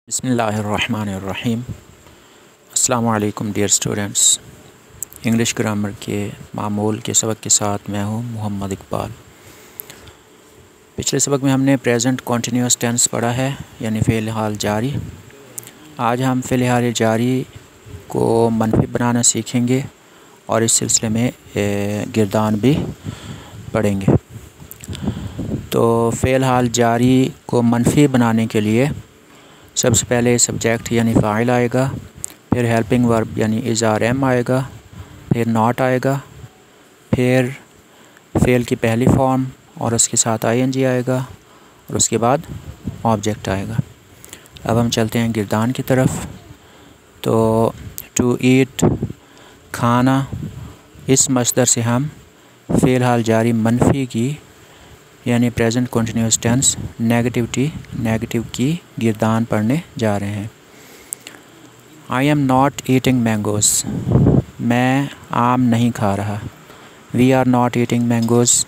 बिस्मिल्लाहिर्रहमानिर्रहीम। अस्सलामु अलैकुम डियर स्टूडेंट्स। इंग्लिश ग्रामर के मामूल के सबक के साथ मैं हूँ मोहम्मद इकबाल। पिछले सबक में हमने प्रेजेंट कॉन्टीन्यूअस टेंस पढ़ा है, यानी फ़ेल हाल जारी। आज हम फ़ेल हाल जारी को मनफी बनाना सीखेंगे और इस सिलसिले में गिरदान भी पढ़ेंगे। तो फ़ेल हाल जारी को मनफी बनाने के लिए सबसे पहले सब्जेक्ट यानी फ़ाइल आएगा, फिर हेल्पिंग वर्ब यानी इज़ आर एम आएगा, फिर नॉट आएगा, फिर फ़ेल की पहली फॉर्म और उसके साथ आईएनजी आएगा और उसके बाद ऑब्जेक्ट आएगा। अब हम चलते हैं गिरदान की तरफ। तो टू ईट खाना, इस मसदर से हम फ़ेल हाल जारी मनफी की यानी प्रेजेंट कंटिन्यूअस टेंस नेगेटिव की गिरदान पढ़ने जा रहे हैं। I am not eating mangoes, मैं आम नहीं खा रहा। We are not eating mangoes,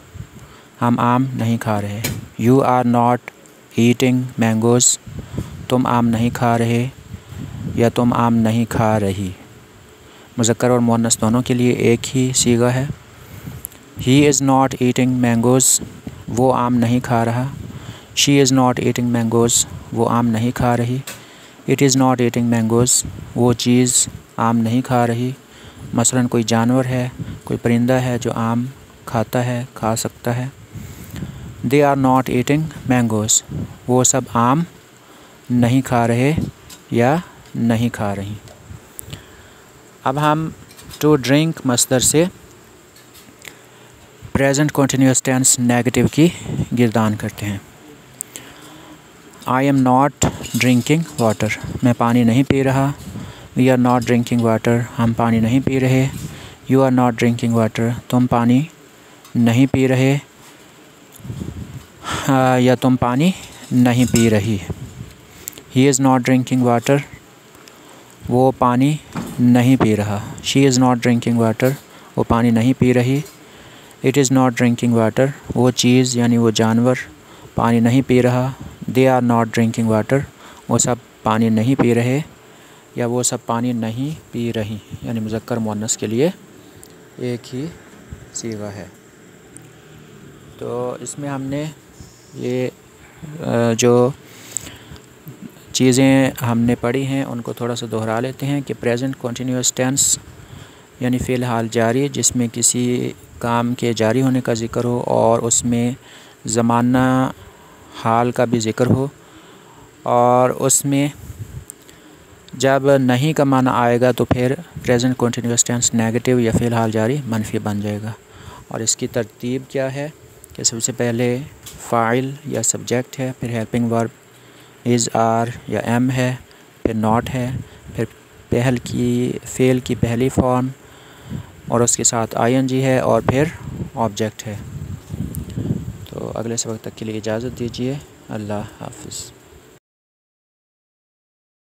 हम आम नहीं खा रहे। You are not eating mangoes, तुम आम नहीं खा रहे या तुम आम नहीं खा रही। मुज़क्कर और मुअन्नस दोनों के लिए एक ही सीगा है। ही इज़ नॉट ईटिंग मैंगोज़, वो आम नहीं खा रहा। She is not eating mangoes, वो आम नहीं खा रही। It is not eating mangoes, वो चीज़ आम नहीं खा रही। मसलन कोई जानवर है, कोई परिंदा है जो आम खाता है, खा सकता है। They are not eating mangoes, वो सब आम नहीं खा रहे या नहीं खा रही। अब हम टू ड्रिंक मसदर से प्रेजेंट कंटिन्यूअस टेंस नेगेटिव की गिरदान करते हैं। I am not drinking water, मैं पानी नहीं पी रहा। We are not drinking water, हम पानी नहीं पी रहे। You are not drinking water, तुम पानी नहीं पी रहे या तुम पानी नहीं पी रही। He is not drinking water, वो पानी नहीं पी रहा। She is not drinking water, वो पानी नहीं पी रही। It is not drinking water, वो चीज़ यानी वो जानवर पानी नहीं पी रहा। They are not drinking water, वो सब पानी नहीं पी रहे या वो सब पानी नहीं पी रही, यानी मुज़क्कर मुअन्नस के लिए एक ही सीगा है। तो इसमें हमने ये जो चीज़ें हमने पढ़ी हैं उनको थोड़ा सा दोहरा लेते हैं कि प्रेजेंट कंटिन्यूअस टेंस यानी फ़ेल हाल जारी, जिसमें किसी काम के जारी होने का ज़िक्र हो और उसमें ज़माना हाल का भी ज़िक्र हो, और उसमें जब नहीं का माना आएगा तो फिर प्रेजेंट कंटिन्यूअस टेंस नेगेटिव या फ़ेल हाल जारी मनफी बन जाएगा। और इसकी तरतीब क्या है कि सबसे पहले फ़ाइल या सब्जेक्ट है, फिर हेल्पिंग वर्ब इज़ आर या एम है, फिर नॉट है, फिर फ़ेल की पहली फॉर्म और उसके साथ आईएनजी है और फिर ऑब्जेक्ट है। तो अगले सबक तक के लिए इजाज़त दीजिए। अल्लाह हाफ़िज़।